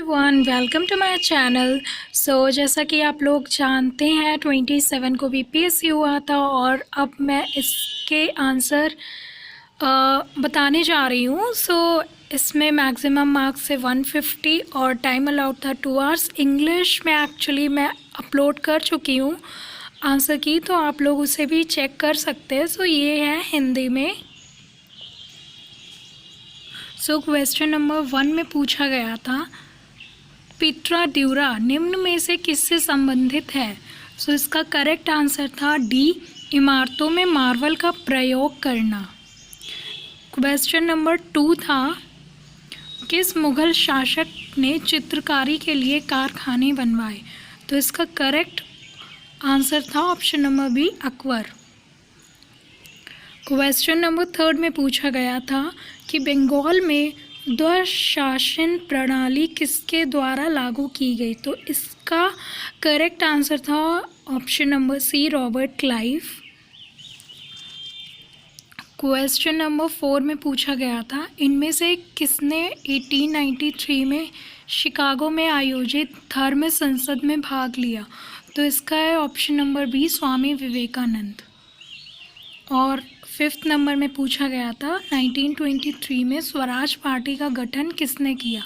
Everyone, welcome to my channel. जैसा कि आप लोग जानते हैं 27 को बीपीएससी हुआ था और अब मैं इसके आंसर बताने जा रही हूँ। इसमें मैक्सिमम मार्क्स है 150 और टाइम अलाउड था 2 आवर्स। इंग्लिश में एक्चुअली मैं अपलोड कर चुकी हूँ आंसर की, तो आप लोग उसे भी चेक कर सकते हैं। ये है हिंदी में। क्वेश्चन नंबर 1 में पूछा गया था, पित्रा ड्यूरा निम्न में से किससे संबंधित है। इसका करेक्ट आंसर था डी, इमारतों में मार्बल का प्रयोग करना। क्वेश्चन नंबर 2 था, किस मुगल शासक ने चित्रकारी के लिए कारखाने बनवाए। इसका करेक्ट आंसर था option number B, Akbar. Question number 3 में पूछा गया था कि बंगाल में द्विशासन प्रणाली किसके द्वारा लागू की गई। इसका करेक्ट आंसर था option number C, Robert Clive. Question number 4 में पूछा गया था, इनमें से किसने 1893 में शिकागो में आयोजित धर्म संसद में भाग लिया। इसका है option number B, Swami Vivekananda. और 5th नंबर में पूछा गया था, 1923 में स्वराज पार्टी का गठन किसने किया।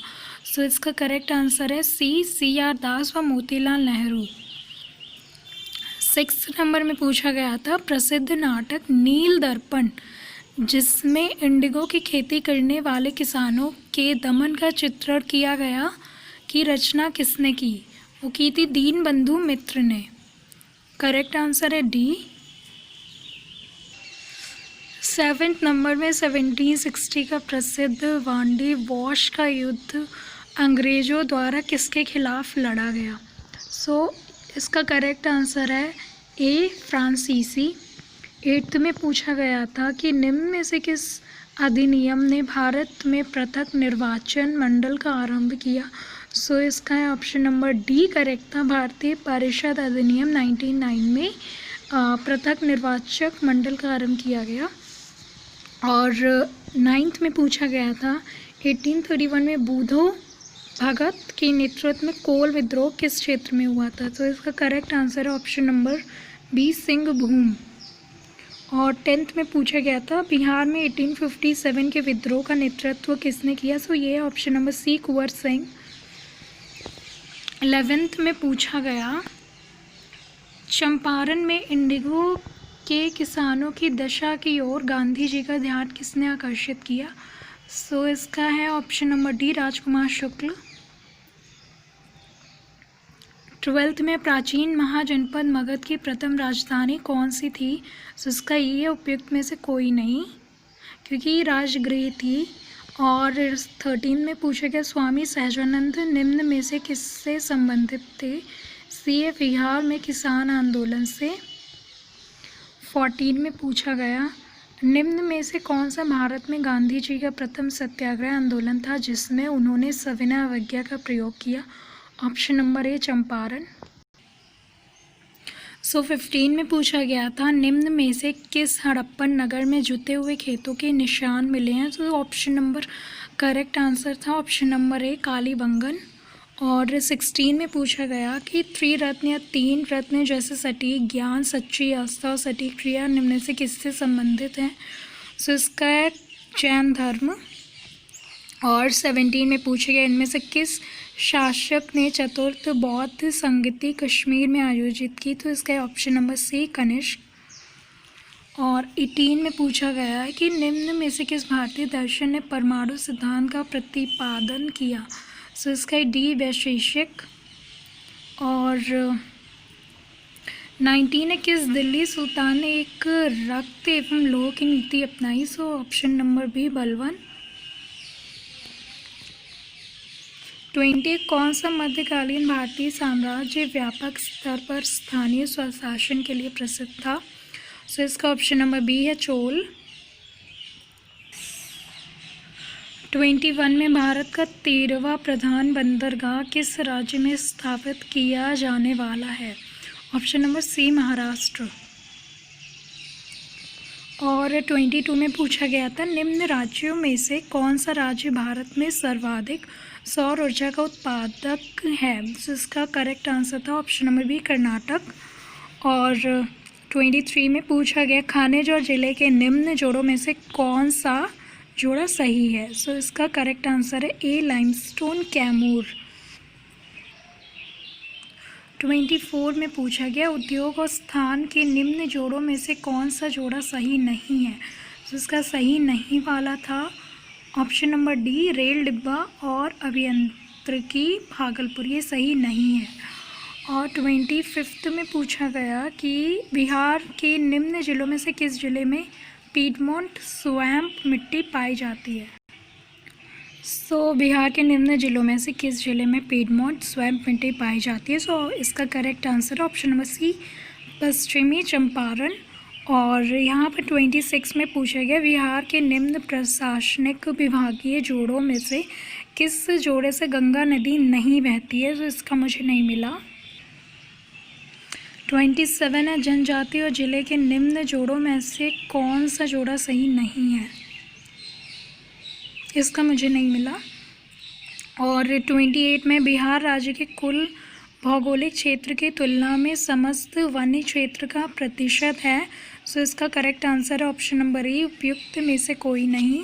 इसका करेक्ट आंसर है सी आर दास व मोतीलाल नेहरू। 6th नंबर में पूछा गया था, प्रसिद्ध नाटक नील दर्पण जिसमें इंडिगो की खेती करने वाले किसानों के दमन का चित्रण किया गया की रचना किसने की। वो की थी दीनबंधु मित्र ने। करेक्ट आंसर है डी। 7th नंबर में 1760 का प्रसिद्ध वांडी वॉश का युद्ध अंग्रेज़ों द्वारा किसके खिलाफ लड़ा गया। इसका करेक्ट आंसर है ए, फ्रांसीसी। 8th में पूछा गया था कि निम्न में से किस अधिनियम ने भारत में पृथक निर्वाचन मंडल का आरंभ किया। इसका है ऑप्शन नंबर डी करेक्ट था, भारतीय परिषद अधिनियम 1909 में पृथक निर्वाचक मंडल का आरंभ किया गया। और 9th में पूछा गया था, 1831 में बुधो भगत के नेतृत्व में कोल विद्रोह किस क्षेत्र में हुआ था। इसका करेक्ट आंसर है ऑप्शन नंबर बी, सिंहभूम। और 10th में पूछा गया था, बिहार में 1857 के विद्रोह का नेतृत्व किसने किया। ये है ऑप्शन नंबर सी, कुंवर सिंह। 11th में पूछा गया, चंपारण में इंडिगो के किसानों की दशा की ओर गांधी जी का ध्यान किसने आकर्षित किया। इसका है ऑप्शन नंबर डी, राजकुमार शुक्ल। 12th में प्राचीन महाजनपद मगध की प्रथम राजधानी कौन सी थी। इसका ये उपयुक्त में से कोई नहीं, क्योंकि राजगृह थी। और 13 में पूछा गया, स्वामी सहजानंद निम्न में से किससे संबंधित थे। सी, बिहार में किसान आंदोलन से। 14 में पूछा गया, निम्न में से कौन सा भारत में गांधी जी का प्रथम सत्याग्रह आंदोलन था जिसमें उन्होंने सविनय अवज्ञा का प्रयोग किया। ऑप्शन नंबर ए, चंपारण। 15 में पूछा गया था, निम्न में से किस हड़प्पन नगर में जुते हुए खेतों के निशान मिले हैं। ऑप्शन नंबर करेक्ट आंसर था ऑप्शन नंबर ए, कालीबंगन। और 16 में पूछा गया कि त्रिरत्न या 3 रत्न जैसे सटीक ज्ञान, सच्ची आस्था और सटीक क्रिया निम्न से किससे संबंधित हैं। इसका है जैन धर्म। और 17 में पूछा गया, इनमें से किस शासक ने चतुर्थ बौद्ध संगति कश्मीर में आयोजित की। इसका है ऑप्शन नंबर सी, कनिष्क। और 18 में पूछा गया है कि निम्न में से किस भारतीय दर्शन ने परमाणु सिद्धांत का प्रतिपादन किया। इसका डी, वैशेषिक। और 19 है, किस दिल्ली सुल्तान ने एक रक्त एवं लोह की नीति अपनाई। ऑप्शन नंबर बी, बलवन। 20 कौन सा मध्यकालीन भारतीय साम्राज्य व्यापक स्तर पर स्थानीय स्वशासन के लिए प्रसिद्ध था। इसका ऑप्शन नंबर बी है, चोल। 21 में भारत का 13वां प्रधान बंदरगाह किस राज्य में स्थापित किया जाने वाला है। Option number C, Maharashtra. और 22 में पूछा गया था, निम्न राज्यों में से कौन सा राज्य भारत में सर्वाधिक सौर ऊर्जा का उत्पादक है। जिसका करेक्ट आंसर था ऑप्शन नंबर बी, कर्नाटक। और 23 में पूछा गया खनिज और जिले के निम्न जोड़ों में से कौन सा जोड़ा सही है। सो इसका करेक्ट आंसर है ए, लाइमस्टोन, कैमूर। 24 में पूछा गया उद्योग और स्थान के निम्न जोड़ों में से कौन सा जोड़ा सही नहीं है। तो इसका सही नहीं वाला था ऑप्शन नंबर डी, रेल डिब्बा और अभियांत्रिकी भागलपुर, ये सही नहीं है। और 25 में पूछा गया कि बिहार के निम्न जिलों में से किस जिले में पीडमोंट स्वैम्प मिट्टी पाई जाती है। सो बिहार के निम्न जिलों में से किस जिले में पीडमोंट स्वैम्प मिट्टी पाई जाती है। सो इसका correct answer option number C, पश्चिमी चंपारण। और यहाँ पर 26 में पूछा गया बिहार के निम्न प्रशासनिक विभागीय जोड़ों में से किस जोड़े से गंगा नदी नहीं बहती है। तो इसका मुझे नहीं मिला। 27 है जनजाति और जिले के निम्न जोड़ों में से कौन सा जोड़ा सही नहीं है। इसका मुझे नहीं मिला। और 28 में बिहार राज्य के कुल भौगोलिक क्षेत्र की तुलना में समस्त वन्य क्षेत्र का प्रतिशत है। सो इसका करेक्ट आंसर है ऑप्शन नंबर ए, उपयुक्त में से कोई नहीं।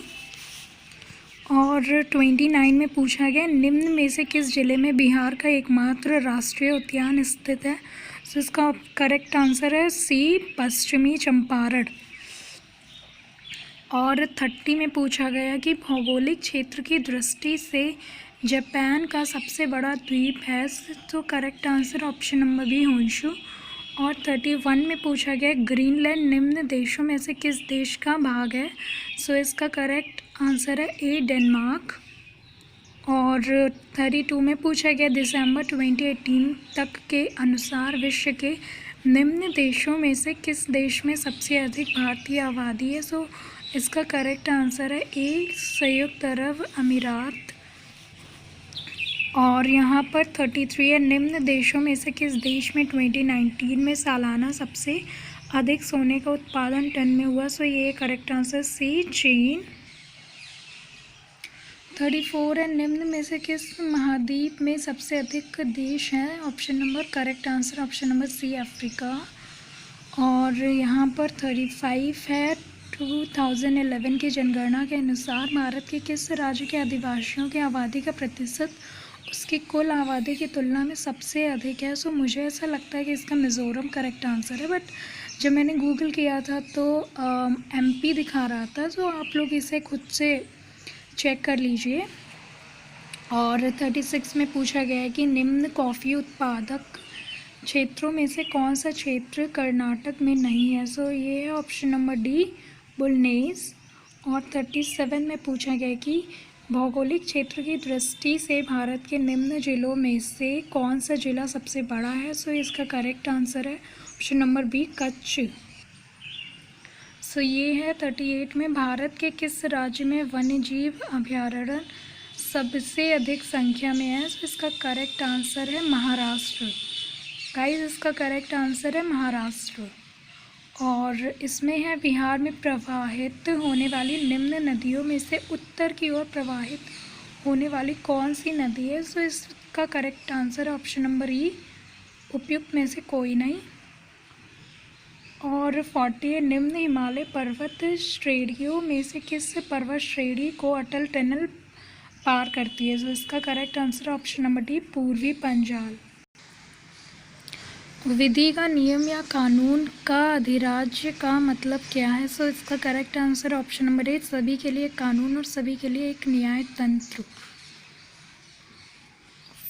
और 29 में पूछा गया निम्न में से किस जिले में बिहार का एकमात्र राष्ट्रीय उद्यान स्थित है। सो इसका करेक्ट आंसर है सी, पश्चिमी चंपारण। और 30 में पूछा गया कि भौगोलिक क्षेत्र की दृष्टि से जापान का सबसे बड़ा द्वीप है। तो correct answer option number B, Honshu. और 31 में पूछा गया ग्रीनलैंड निम्न देशों में से किस देश का भाग है। सो इसका करेक्ट आंसर है ए, डेनमार्क। और 32 में पूछा गया दिसंबर 2018 तक के अनुसार विश्व के निम्न देशों में से किस देश में सबसे अधिक भारतीय आबादी है। सो इसका करेक्ट आंसर है ए, संयुक्त अरब अमीरात। और यहाँ पर 33 है निम्न देशों में से किस देश में 2019 में सालाना सबसे अधिक सोने का उत्पादन टन में हुआ। सो ये करेक्ट आंसर सी, चीन। 34 है निम्न में से किस महाद्वीप में सबसे अधिक देश हैं। Option number correct answer option number C, Africa. और यहाँ पर 35 है 2011 की जनगणना के अनुसार भारत के किस राज्य के आदिवासियों की आबादी का प्रतिशत उसकी कुल आबादी की तुलना में सबसे अधिक है। सो मुझे ऐसा लगता है कि इसका मिज़ोरम करेक्ट आंसर है, बट जब मैंने गूगल किया था तो एमपी दिखा रहा था। तो आप लोग इसे खुद से चेक कर लीजिए। और 36 में पूछा गया है कि निम्न कॉफ़ी उत्पादक क्षेत्रों में से कौन सा क्षेत्र कर्नाटक में नहीं है। सो ये है ऑप्शन नंबर डी, बुलनेस। और 37 में पूछा गया कि भौगोलिक क्षेत्र की दृष्टि से भारत के निम्न जिलों में से कौन सा जिला सबसे बड़ा है। सो इसका करेक्ट आंसर है ऑप्शन नंबर बी, कच्छ। सो ये है 38 में भारत के किस राज्य में वन्यजीव अभयारण्य सबसे अधिक संख्या में है। सो इसका करेक्ट आंसर है महाराष्ट्र। गाइस, इसका करेक्ट आंसर है महाराष्ट्र। और इसमें है बिहार में प्रवाहित होने वाली निम्न नदियों में से उत्तर की ओर प्रवाहित होने वाली कौन सी नदी है। सो इसका करेक्ट आंसर है ऑप्शन नंबर ई, उपयुक्त में से कोई नहीं। और 40 निम्न हिमालय पर्वत श्रेणियों में से किस पर्वत श्रेणी को अटल टनल पार करती है। सो इसका correct answer option number D, पूर्वी पंजाल। विधि का नियम या कानून का अधिराज्य का मतलब क्या है। सो इसका करेक्ट आंसर ऑप्शन नंबर ए, सभी के लिए कानून और सभी के लिए एक न्याय तंत्र।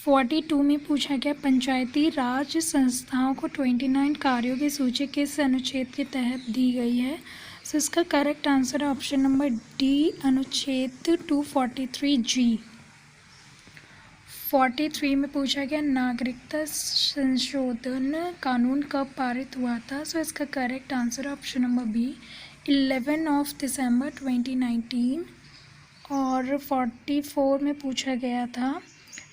42 में पूछा गया पंचायती राज संस्थाओं को 29 कार्यों की सूची किस अनुच्छेद के तहत दी गई है। सो इसका करेक्ट आंसर है ऑप्शन नंबर डी, अनुच्छेद 243 जी। 43 में पूछा गया नागरिकता संशोधन कानून कब पारित हुआ था। सो इसका correct answer option number B, 11 दिसंबर 2019। और 44 में पूछा गया था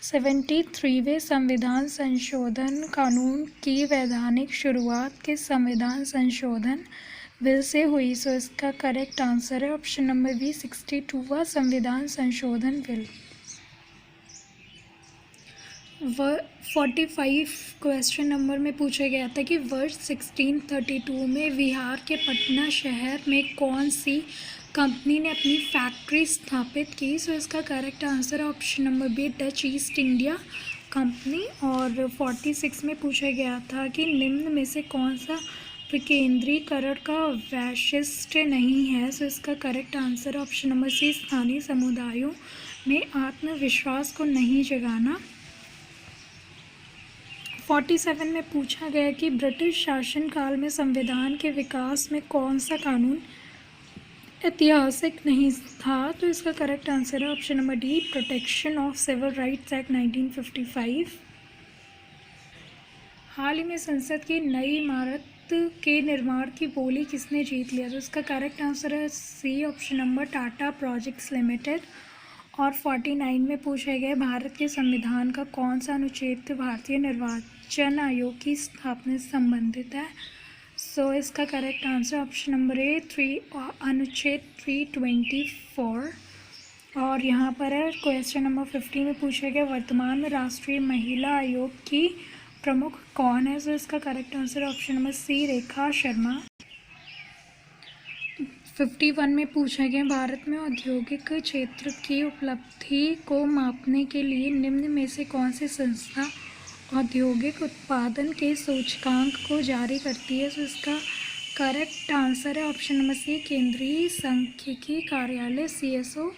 73वें संविधान संशोधन कानून की वैधानिक शुरुआत किस संविधान संशोधन बिल से हुई। सो इसका करेक्ट आंसर है ऑप्शन नंबर बी, 62वां संविधान संशोधन बिल। 45 क्वेश्चन नंबर में पूछा गया था कि वर्ष 1632 में बिहार के पटना शहर में कौन सी कंपनी ने अपनी फैक्ट्री स्थापित की। सो इसका correct answer option number B, Dutch East India company. और 46 में पूछा गया था कि निम्न में से कौन सा विकेंद्रीकरण का वैशिष्ट्य नहीं है। सो इसका correct answer option number C, स्थानीय समुदायों में आत्मविश्वास को नहीं जगाना। 47 में पूछा गया कि ब्रिटिश शासनकाल में संविधान के विकास में कौन सा कानून ऐतिहासिक नहीं था। तो इसका करेक्ट आंसर है option number D, protection of civil rights act 1955। हाल ही में संसद की नई इमारत के निर्माण की बोली किसने जीत लिया। तो इसका करेक्ट आंसर है C, option number Tata projects limited. और 49 में पूछा गया भारत के संविधान का कौन सा अनुच्छेद भारतीय निर्वाचन आयोग की स्थापना से संबंधित है। सो इसका करेक्ट आंसर ऑप्शन नंबर ए, अनुच्छेद 324। और यहाँ पर है क्वेश्चन नंबर 50 में पूछा गया वर्तमान में राष्ट्रीय महिला आयोग की प्रमुख कौन है। सो इसका correct answer option number C, Rekha Sharma. 51 में पूछा गया भारत में औद्योगिक क्षेत्र की उपलब्धि को मापने के लिए निम्न में से कौन सी संस्था औद्योगिक उत्पादन के सूचकांक को जारी करती है। तो इसका करेक्ट आंसर है ऑप्शन नंबर सी, केंद्रीय सांख्यिकी कार्यालय CSO।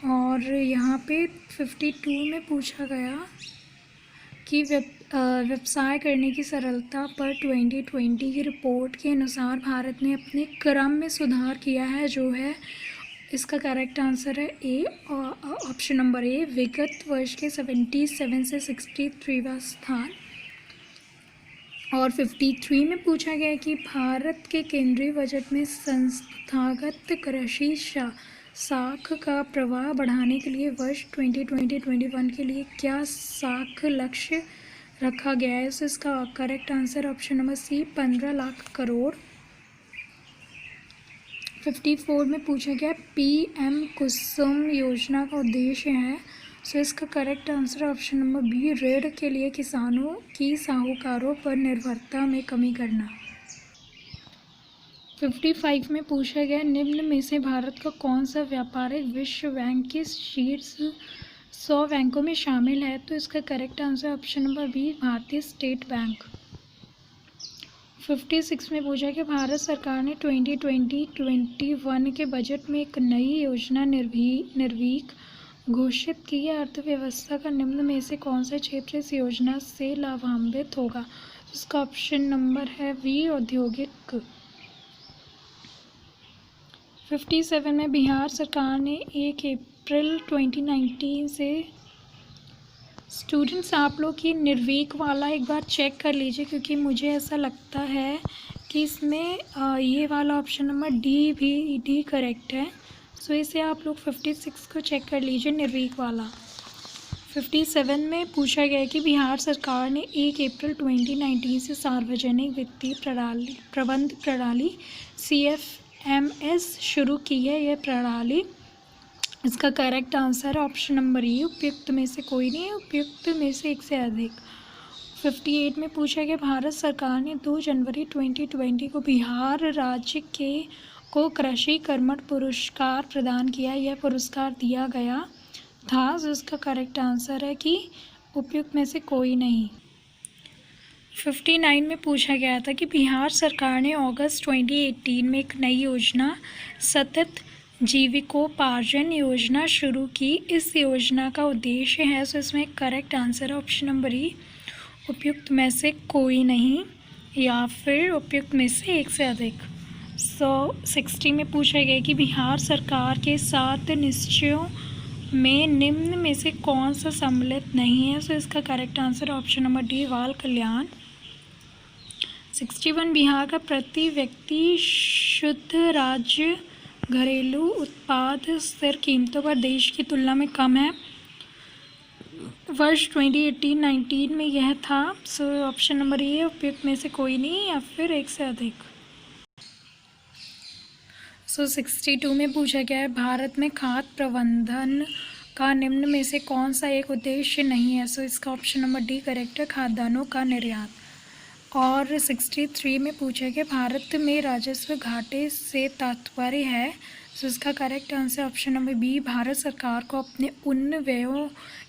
और यहाँ पे 52 में पूछा गया कि व्यवसाय करने की सरलता पर 2020 की रिपोर्ट के अनुसार भारत ने अपने क्रम में सुधार किया है, जो है इसका करेक्ट आंसर है ए, ऑप्शन नंबर ए, विगत वर्ष के 77 से 63वां स्थान। और 53 में पूछा गया कि भारत के केंद्रीय बजट में संस्थागत कृषि साख का प्रवाह बढ़ाने के लिए वर्ष 2020-21 के लिए क्या साख लक्ष्य रखा गया है। सो इसका correct answer option number C, 15 lakh crore. 54 में पूछा गया PM कुसुम योजना का उद्देश्य है। सो इसका correct answer option number B, ऋण के लिए किसानों की साहूकारों पर निर्भरता में कमी करना। 55 में पूछा गया निम्न में से भारत का कौन सा व्यापारिक विश्व बैंक के शीर्ष 100 बैंकों में शामिल है। तो इसका correct answer option number B, भारतीय स्टेट बैंक। 56 में पूछा कि भारत सरकार ने 2020-21 के बजट में एक नई योजना निर्वीक घोषित की है। अर्थव्यवस्था का निम्न में से कौन सा क्षेत्र इस योजना से लाभान्वित होगा। इसका ऑप्शन नंबर है बी, औद्योगिक। 57 में बिहार सरकार ने 1 अप्रैल 2019 से स्टूडेंट्स आप लोग की निर्वीक वाला एक बार चेक कर लीजिए, क्योंकि मुझे ऐसा लगता है कि इसमें ये वाला ऑप्शन नंबर डी करेक्ट है। सो इसे आप लोग 56 को चेक कर लीजिए, निर्वीक वाला। 57 में पूछा गया कि बिहार सरकार ने 1 अप्रैल 2019 से सार्वजनिक वित्तीय प्रबंध प्रणाली CFMS शुरू की है। यह प्रणाली, इसका करेक्ट आंसर है ऑप्शन नंबर ई, उपयुक्त में से कोई नहीं है, उपयुक्त में से एक से अधिक। 58 में पूछा गया भारत सरकार ने 2 जनवरी 2020 को बिहार राज्य को कृषि कर्मठ पुरस्कार प्रदान किया। यह पुरस्कार दिया गया था। तो इसका करेक्ट आंसर है कि उपयुक्त में से कोई नहीं। 59 में पूछा गया था कि बिहार सरकार ने अगस्त 2018 में एक नई योजना सतत जीविकोपार्जन योजना शुरू की। इस योजना का उद्देश्य है। सो इसमें करेक्ट आंसर है ऑप्शन नंबर ई, उपयुक्त में से कोई नहीं या फिर उपयुक्त में से एक से अधिक। 60 में पूछा गया कि बिहार सरकार के 7 निश्चयों में निम्न में से कौन सा सम्मिलित नहीं है। सो इसका correct answer option number D, बाल कल्याण। 61 बिहार का प्रति व्यक्ति शुद्ध राज्य घरेलू उत्पाद स्थिर कीमतों पर देश की तुलना में कम है। वर्ष 2018-19 में यह था। सो ऑप्शन नंबर ए, उपयुक्त में से कोई नहीं या फिर एक से अधिक। 62 में पूछा गया है भारत में खाद्य प्रबंधन का निम्न में से कौन सा एक उद्देश्य नहीं है? सो इसका ऑप्शन नंबर डी करेक्ट है, खाद्यान्नों का निर्यात। और 63 में पूछा गया भारत में राजस्व घाटे से तात्पर्य है। सो इसका correct answer option number B, Bharat सरकार को अपने उन व्ययों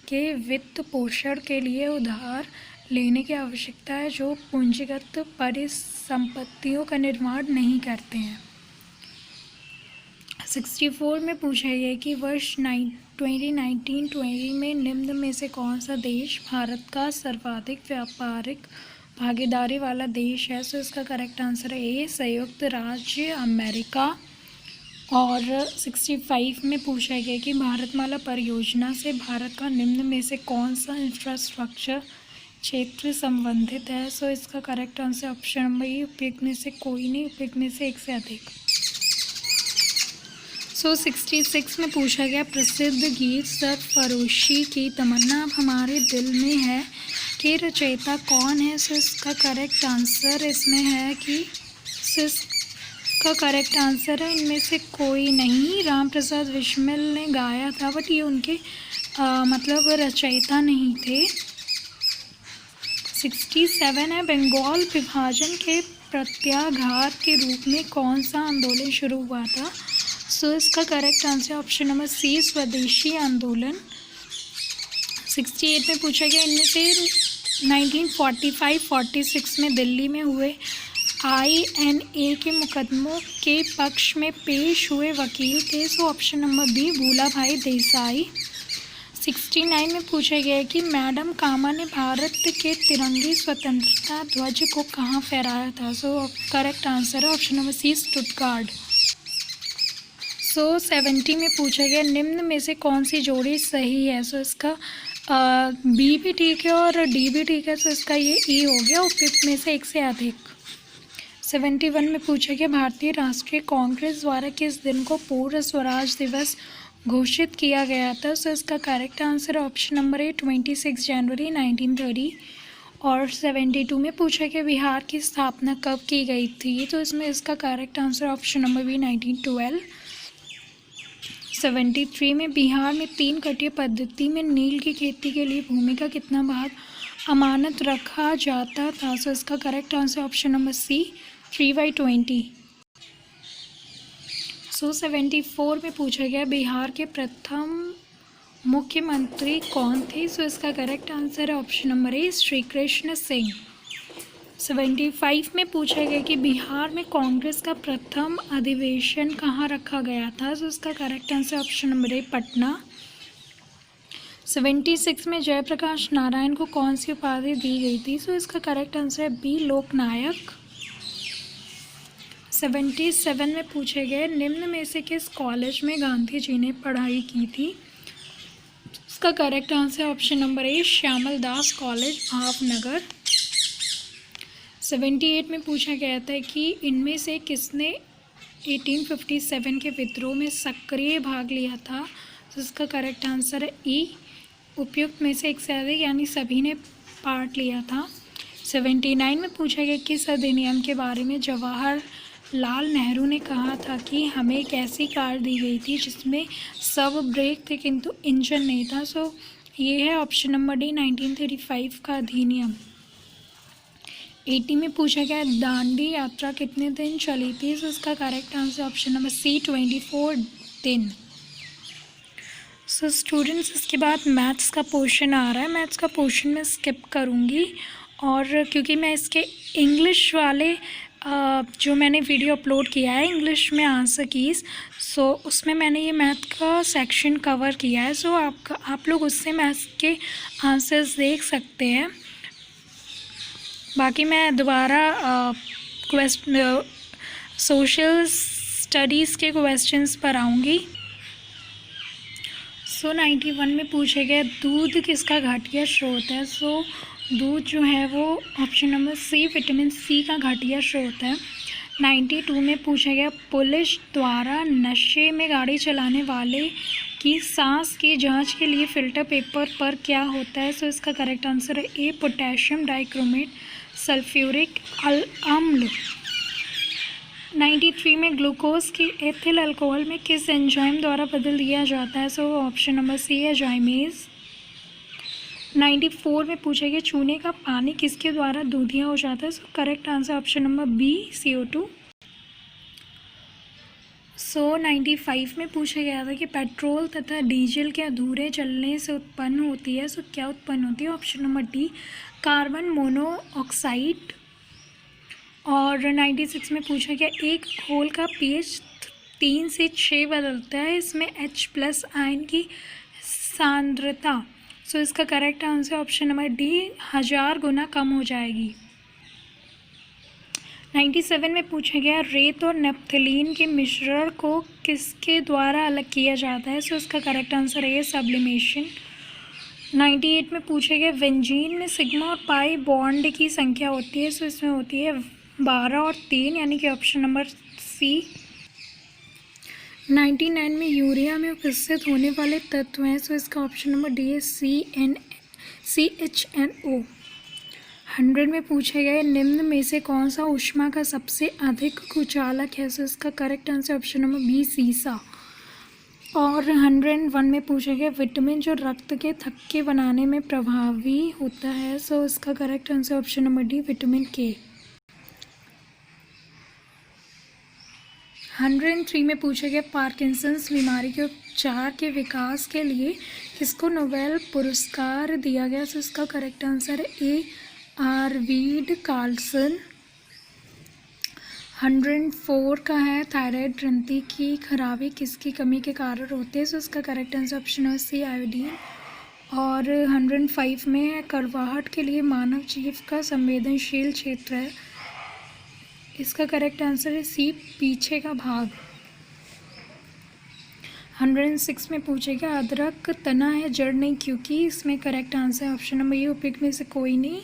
के वित्त पोषण के लिए उधार लेने की आवश्यकता है जो पूंजीगत परिसंपत्तियों का निर्माण नहीं करते हैं। 64 में पूछा गया कि वर्ष 2019-20 में निम्न में से कौन सा देश भारत का सर्वाधिक व्यापारिक भागीदारी वाला देश है? सो इसका करेक्ट आंसर है ए, संयुक्त राज्य अमेरिका। और 65 में पूछा गया कि भारतमाला परियोजना से भारत का निम्न में से कौन सा इंफ्रास्ट्रक्चर क्षेत्र संबंधित है? सो इसका करेक्ट आंसर ऑप्शन नंबर ए, उपयुक्त में से कोई नहीं, उपयुक्त में से एक से अधिक। 66 में पूछा गया प्रसिद्ध गीत सरफरोशी की तमन्ना अब हमारे दिल में है के रचयिता कौन है? सो इसका करेक्ट आंसर इसमें है कि इसका करेक्ट आंसर है इनमें से कोई नहीं, राम प्रसाद बिस्मिल ने गाया था, बट ये उनके मतलब रचयिता नहीं थे। 67 है बंगाल विभाजन के प्रत्याघात के रूप में कौन सा आंदोलन शुरू हुआ था? सो इसका correct answer option number C, Swadeshi आंदोलन। 68 में पूछा गया इनमें से 1945-46 में दिल्ली में हुए INA के मुकदमों के पक्ष में पेश हुए वकील थे? सो ऑप्शन नंबर बी, भूला भाई देसाई। 69 में पूछा गया कि मैडम कामा ने भारत के तिरंगे स्वतंत्रता ध्वज को कहाँ फहराया था? सो करेक्ट आंसर है ऑप्शन नंबर सी, स्टुटगार्ट। 70 में पूछा गया निम्न में से कौन सी जोड़ी सही है? सो इसका बी भी ठीक है और डी भी ठीक है, तो इसका ये ई हो गया, उपयुक्त में से एक से अधिक। 71 में पूछा गया भारतीय राष्ट्रीय कांग्रेस द्वारा किस दिन को पूर्ण स्वराज दिवस घोषित किया गया था? सो इसका करेक्ट आंसर ऑप्शन नंबर ए, 26 जनवरी 1930। और 72 में पूछा गया बिहार की स्थापना कब की गई थी? तो इसमें इसका correct answer option number B, 1912। 73 में बिहार में 3 कटीय पद्धति में नील की खेती के लिए भूमि का कितना भाग अमानत रखा जाता था? सो इसका correct answer option number C, 3/20। 74 में पूछा गया बिहार के प्रथम मुख्यमंत्री कौन थे? सो इसका करेक्ट आंसर है ऑप्शन नंबर ए, श्री कृष्ण सिंह। 75 में पूछा गया कि बिहार में कांग्रेस का प्रथम अधिवेशन कहाँ रखा गया था? तो इसका करेक्ट आंसर ऑप्शन नंबर ए, पटना। 76 में जयप्रकाश नारायण को कौन सी उपाधि दी गई थी? सो इसका करेक्ट आंसर है बी, लोकनायक। 77 में पूछे गए निम्न में से किस कॉलेज में गांधी जी ने पढ़ाई की थी? इसका करेक्ट आंसर ऑप्शन नंबर ए, श्यामल दास कॉलेज, भावनगर। 78 में पूछा गया था कि इनमें से किसने 1857 के विद्रोह में सक्रिय भाग लिया था? तो इसका करेक्ट आंसर है ई, उपयुक्त में से एक से अधिक, यानी सभी ने पार्ट लिया था। 79 में पूछा गया किस अधिनियम के बारे में जवाहरलाल नेहरू ने कहा था कि हमें एक ऐसी कार दी गई थी जिसमें सब ब्रेक थे किंतु इंजन नहीं था? सो ये है ऑप्शन नंबर डी, 1935 का अधिनियम। 80 में पूछा गया दांडी यात्रा कितने दिन चली थी? तो इसका correct answer option number C, 24 दिन। सो स्टूडेंट्स, इसके बाद मैथ्स का पोर्शन आ रहा है। मैथ्स का पोर्शन मैं स्किप करूँगी, और क्योंकि मैं इसके इंग्लिश वाले जो मैंने वीडियो अपलोड किया है इंग्लिश में आंसर कीज़, सो उसमें मैंने ये मैथ का सेक्शन कवर किया है। सो आप लोग उससे मैथ्स के आंसर्स देख सकते हैं। बाकी मैं दोबारा सोशल स्टडीज़ के क्वेश्चंस पर आऊँगी। 91 में पूछे गए दूध किसका घटिया स्रोत है? सो दूध जो है वो option number C, vitamin C का घटिया स्रोत है। 92 में पूछा गया पुलिस द्वारा नशे में गाड़ी चलाने वाले की सांस की जांच के लिए फ़िल्टर पेपर पर क्या होता है? सो इसका करेक्ट आंसर है ए, पोटेशियम डाइक्रोमेट सल्फ्यूरिक अम्ल। 93 में ग्लूकोज की एथिल अल्कोहल में किस एंजाइम द्वारा बदल दिया जाता है? सो ऑप्शन नंबर सी है जाइमेज। 94 में पूछा गया चूने का पानी किसके द्वारा दूधिया हो जाता है? So correct answer option number B CO2। 95 में पूछा गया था कि पेट्रोल तथा डीजल के अधूरे जलने से उत्पन्न होती है, सो क्या उत्पन्न होती है? Option number D carbon monoxide. और 96 में पूछा गया एक घोल का pH 3 से 6 बदलता है, इसमें H+ आयन की सांद्रता, सो इसका correct answer option number D 1000 गुना कम हो जाएगी। 97 में पूछा गया रेत और नेप्थलीन के मिश्रण को किसके द्वारा अलग किया जाता है? सो इसका करेक्ट आंसर है सब्लिमेशन। 98 में पूछा गया बेंजीन में सिग्मा और पाई बॉन्ड की संख्या होती है, सो इसमें होती है 12 और 3, यानी कि ऑप्शन नंबर सी। 99 में यूरिया में उपस्थित होने वाले तत्व हैं, सो इसका ऑप्शन नंबर डी है CHNO। 100 में पूछा गया निम्न में से कौन सा ऊष्मा का सबसे अधिक कुचालक है? सो इसका correct answer option number B सीसा। और 101 में पूछा गया विटामिन जो रक्त के थक्के बनाने में प्रभावी होता है, सो इसका correct answer option number D vitamin के। 103 में पूछा गया पार्किंसंस बीमारी के उपचार के विकास के लिए किसको नोबेल पुरस्कार दिया गया? सो इसका करेक्ट आंसर है ए आर्विड कार्लसन। 104 का है थायराइड ग्रंथि की खराबी किसकी कमी के कारण होते हैं? सो इसका करेक्ट आंसर ऑप्शन है सी आयोडीन। और 105 में है कड़वाहट के लिए मानव जीव का संवेदनशील क्षेत्र है, इसका करेक्ट आंसर है सी पीछे का भाग। 106 में पूछेगा अदरक तना है जड़ नहीं क्योंकि, इसमें करेक्ट आंसर है ऑप्शन नंबर ये उपयुक्त में से कोई नहीं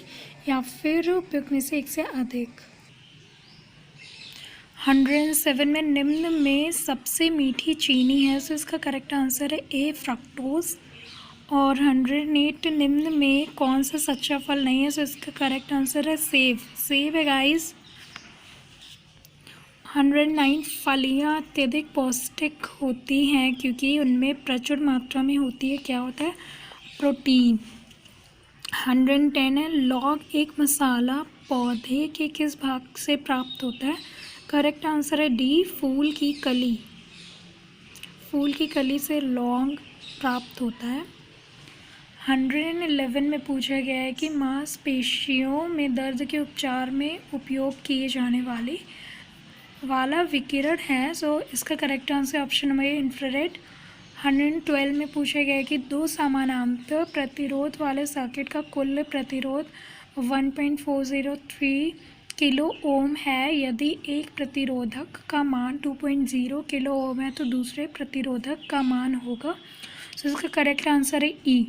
या फिर उपयुक्त में से एक से अधिक। 107 में निम्न में सबसे मीठी चीनी है, सो इसका करेक्ट आंसर है ए फ्रक्टोज। और 108 निम्न में कौन सा सच्चा फल नहीं है? सो इसका करेक्ट आंसर है सेब। सेब है गाइस। 109 फलियाँ अत्यधिक पौष्टिक होती हैं क्योंकि उनमें प्रचुर मात्रा में होती है, क्या होता है? प्रोटीन। 110 है लौंग एक मसाला पौधे के किस भाग से प्राप्त होता है? करेक्ट आंसर है डी फूल की कली। फूल की कली से लौंग प्राप्त होता है। 111 में पूछा गया है कि मांसपेशियों में दर्द के उपचार में उपयोग किए जाने वाला विकिरण है, सो इसका करेक्ट आंसर ऑप्शन नंबर ए इंफ्रारेड। 112 में पूछा गया है कि दो समानांतर प्रतिरोध वाले सर्किट का कुल प्रतिरोध 1.403 किलो ओम है, यदि एक प्रतिरोधक का मान 2.0 किलो ओम है तो दूसरे प्रतिरोधक का मान होगा, सो इसका करेक्ट आंसर है ई।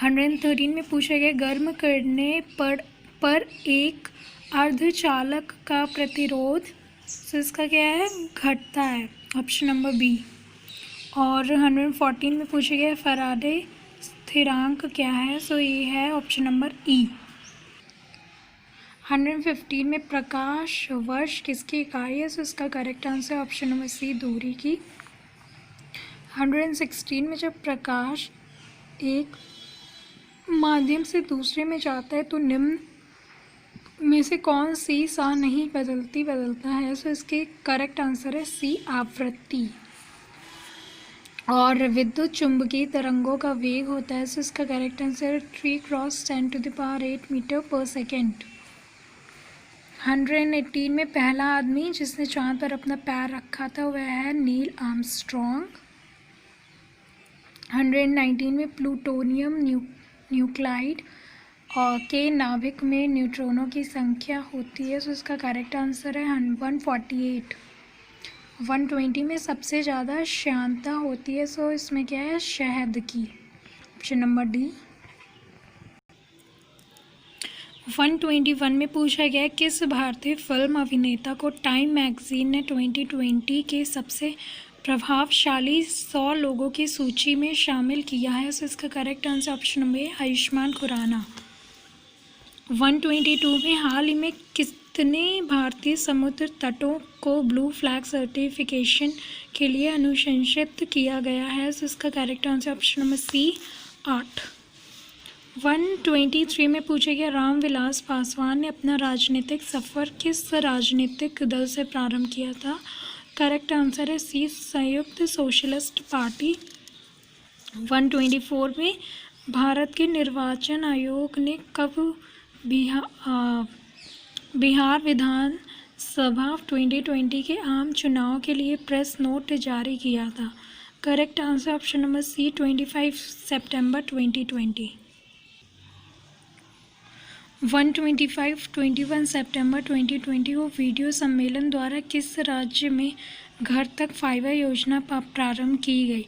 113 में पूछा गया गर्म करने पर एक अर्धचालक का प्रतिरोध, सो इसका क्या है? घटता है, ऑप्शन नंबर बी। और 114 में पूछा गया फैराडे स्थिरांक क्या है? सो ये है ऑप्शन नंबर ई। 115 में प्रकाश वर्ष किसकी इकाई है? सो इसका correct answer option number C दूरी की। 116 में जब प्रकाश एक माध्यम से दूसरे में जाता है तो निम्न में से कौन सी सा नहीं बदलता है? सो इसके करेक्ट आंसर है सी आवृत्ति। और विद्युत चुंबकीय तरंगों का वेग होता है, सो इसका करेक्ट आंसर है 3 × 10⁸ मीटर पर सेकेंड। 118 में पहला आदमी जिसने चांद पर अपना पैर रखा था वह है नील आर्मस्ट्रॉन्ग। 119 में प्लूटोनियम न्यूक्लाइड और के नाभिक में न्यूट्रॉनों की संख्या होती है, सो इसका करेक्ट आंसर है 148। 120 में सबसे ज़्यादा श्यानता होती है, सो इसमें क्या है? शहद की, ऑप्शन नंबर डी। 121 में पूछा गया किस भारतीय फिल्म अभिनेता को टाइम मैगजीन ने 2020 के सबसे प्रभावशाली 100 लोगों की सूची में शामिल किया है, सो इसका correct answer option number A Ayushmann Khurrana. 122 में हाल ही में कितने भारतीय समुद्र तटों को ब्लू फ्लैग सर्टिफिकेशन के लिए अनुशंसित किया गया है? तो इसका correct answer option number C 8। 123 में पूछा गया रामविलास पासवान ने अपना राजनीतिक सफ़र किस राजनीतिक दल से प्रारंभ किया था? करेक्ट आंसर है सी संयुक्त सोशलिस्ट पार्टी। 124 में भारत के निर्वाचन आयोग ने कब बिहार विधानसभा 2020 के आम चुनाव के लिए प्रेस नोट जारी किया था? Correct answer option number C 25 सितंबर 2020। 125 21 सितंबर 2020 को वीडियो सम्मेलन द्वारा किस राज्य में घर तक फाइबर योजना प्रारंभ की गई?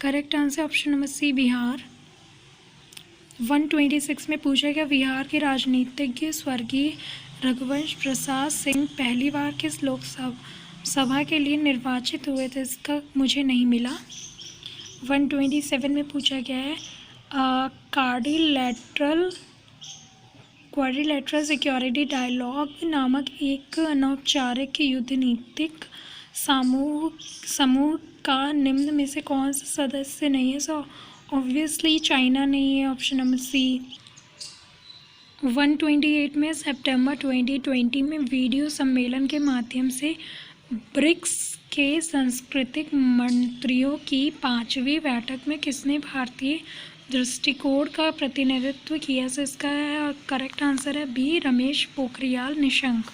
Correct answer option number C Bihar. 126 में पूछा गया बिहार के राजनीतिज्ञ स्वर्गीय रघुवंश प्रसाद सिंह पहली बार किस लोकसभा के लिए निर्वाचित हुए थे? इसका मुझे नहीं मिला। 127 में पूछा गया है क्वाड्रिलेटरल सिक्योरिटी डायलॉग नामक एक अनौपचारिक युद्ध नीतिक समूह का निम्न में से कौन सा सदस्य नहीं है? सो ऑब्वियसली चाइना नहीं है, ऑप्शन नंबर सी। 128 में सितंबर 2020 में वीडियो सम्मेलन के माध्यम से ब्रिक्स के सांस्कृतिक मंत्रियों की 5वीं बैठक में किसने भारतीय दृष्टिकोण का प्रतिनिधित्व किया? से इसका करेक्ट आंसर है बी रमेश पोखरियाल निशंक।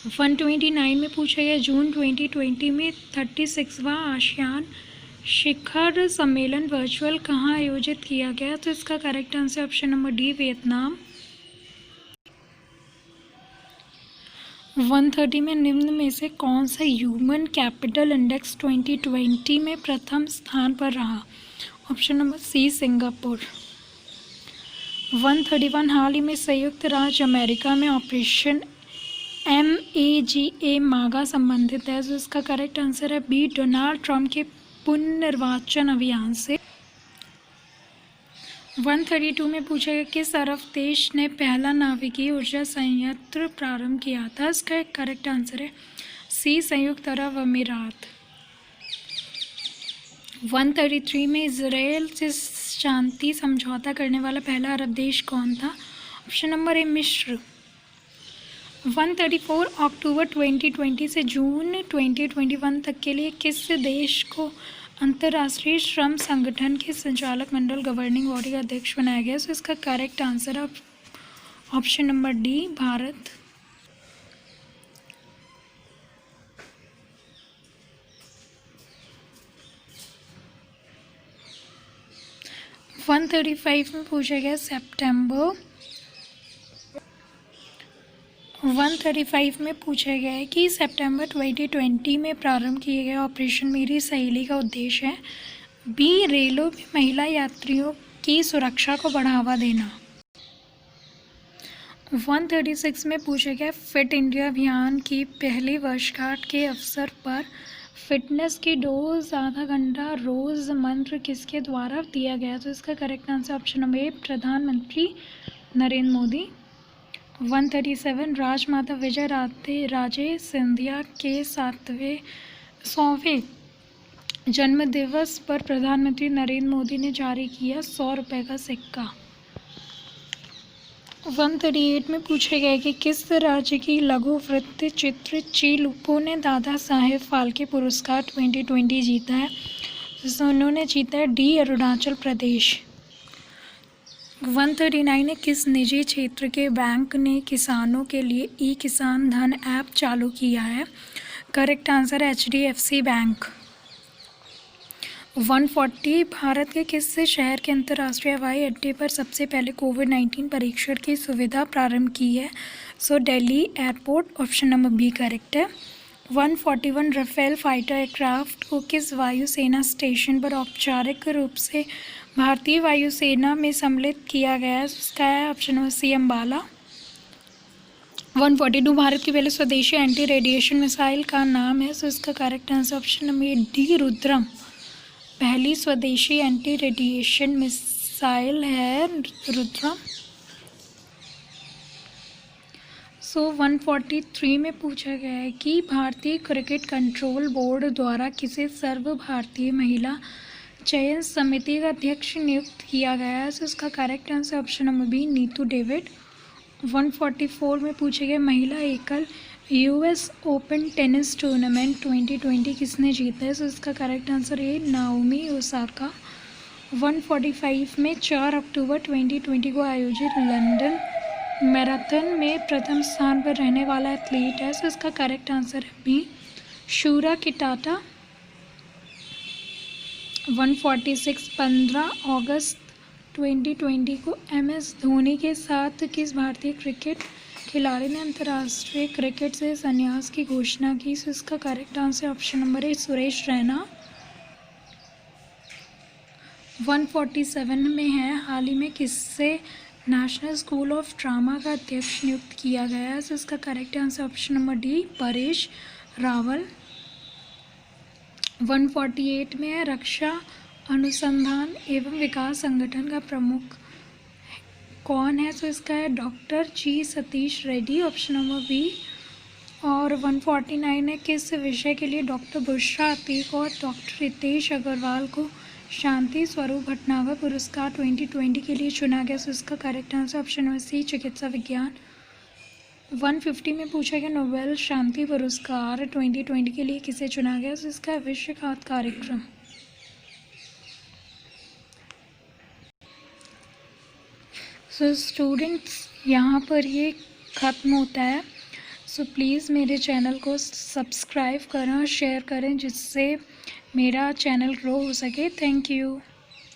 129 में पूछा गया जून 2020 में 36वां आसियान शिखर सम्मेलन वर्चुअल कहाँ आयोजित किया गया? तो इसका correct answer option number D Vietnam. 130 में निम्न में से कौन सा ह्यूमन कैपिटल इंडेक्स 2020 में प्रथम स्थान पर रहा? Option number C Singapore. 131 हाल ही में संयुक्त राज्य अमेरिका में ऑपरेशन MAGA मागा संबंधित है, तो इसका करेक्ट आंसर है बी डोनाल्ड ट्रंप के पुनर्निर्वाचन अभियान से। 132 में पूछा गया किस अरब देश ने पहला नाभिकीय ऊर्जा संयंत्र प्रारंभ किया था? इसका एक करेक्ट आंसर है सी संयुक्त अरब अमीरात। 133 में इजराइल से शांति समझौता करने वाला पहला अरब देश कौन था? ऑप्शन नंबर ए मिस्र। 134 अक्टूबर 2020 से जून 2021 तक के लिए किस देश को अंतर्राष्ट्रीय श्रम संगठन के संचालक मंडल गवर्निंग बॉडी का अध्यक्ष बनाया गया? तो इसका करेक्ट आंसर है ऑप्शन नंबर डी भारत। 135 में पूछा गया सितंबर 135 में पूछा गया है कि सितंबर 2020 में प्रारंभ किए गए ऑपरेशन मेरी सहेली का उद्देश्य है बी रेलों में महिला यात्रियों की सुरक्षा को बढ़ावा देना। 136 में पूछा गया फिट इंडिया अभियान की पहली वर्षगांठ के अवसर पर फिटनेस की डोज आधा घंटा रोज़ मंत्र किसके द्वारा दिया गया? तो इसका करेक्ट आंसर ऑप्शन नंबर ए प्रधानमंत्री नरेंद्र मोदी। 137 राजमाता विजय राजे सिंधिया के 100वें जन्म दिवस पर प्रधानमंत्री नरेंद्र मोदी ने जारी किया 100 रुपये का सिक्का। 138 में पूछा गया कि किस राज्य की लघु वृत्त चित्र चीलुपो ने दादा साहेब फाल्के पुरस्कार 2020 जीता है? उन्होंने जीता है डी अरुणाचल प्रदेश। 139 ने किस निजी क्षेत्र के बैंक ने किसानों के लिए ई किसान धन ऐप चालू किया है? करेक्ट आंसर है HDFC बैंक। 140 भारत के किस शहर के अंतर्राष्ट्रीय हवाई अड्डे पर सबसे पहले कोविड-19 परीक्षण की सुविधा प्रारंभ की है? So Delhi airport, option number B correct है। 141 राफेल फाइटर एयरक्राफ्ट को किस वायुसेना स्टेशन पर औपचारिक रूप से भारतीय वायुसेना में सम्मिलित किया गया है? उसका है ऑप्शन नंबर सी अम्बाला। 142 भारत की पहले स्वदेशी एंटी रेडिएशन मिसाइल का नाम है, सो इसका correct answer option number D Rudram. पहली स्वदेशी एंटी रेडिएशन मिसाइल है रुद्रम। 143 में पूछा गया है कि भारतीय क्रिकेट कंट्रोल बोर्ड द्वारा किसे सर्व भारतीय महिला चयन समिति का अध्यक्ष नियुक्त किया गया है। सो इसका correct answer option number B, Neetu David. 144 में पूछे गए महिला एकल यूएस ओपन टेनिस टूर्नामेंट 2020 किसने जीता है। सो इसका करेक्ट आंसर है नाओमी ओसाका। 145 में 4 अक्टूबर 2020 को आयोजित लंदन मैराथन में प्रथम स्थान पर रहने वाला एथलीट है। सो इसका करेक्ट आंसर है बी, शूरा किटाटा। 146 15 अगस्त 2020 को MS धोनी के साथ किस भारतीय क्रिकेट खिलाड़ी ने अंतर्राष्ट्रीय क्रिकेट से संन्यास की घोषणा की। सो इसका करेक्ट आंसर ऑप्शन नंबर है सुरेश रैना। 147 में है हाल ही में किससे नेशनल स्कूल ऑफ ड्रामा का अध्यक्ष नियुक्त किया गया है। सो इसका correct answer option number D, Paresh Rawal. 148 में है रक्षा अनुसंधान एवं विकास संगठन का प्रमुख कौन है। सो इसका है doctor G Satish Reddy, option number B. और 149 है किस विषय के लिए डॉक्टर बुशरा अतीक और डॉक्टर रितेश अग्रवाल को शांति स्वरूप भटनागर पुरस्कार 2020 के लिए चुना गया। सो इसका correct answer option number C, चिकित्सा विज्ञान। 150 में पूछा गया नोबेल शांति पुरस्कार 2020 के लिए किसे चुना गया। सो इसका विश्व खाद्य कार्यक्रम। सो स्टूडेंट्स यहाँ पर ये ख़त्म होता है। सो प्लीज़ मेरे चैनल को सब्सक्राइब करें और शेयर करें जिससे मेरा चैनल ग्रो हो सके। Thank you.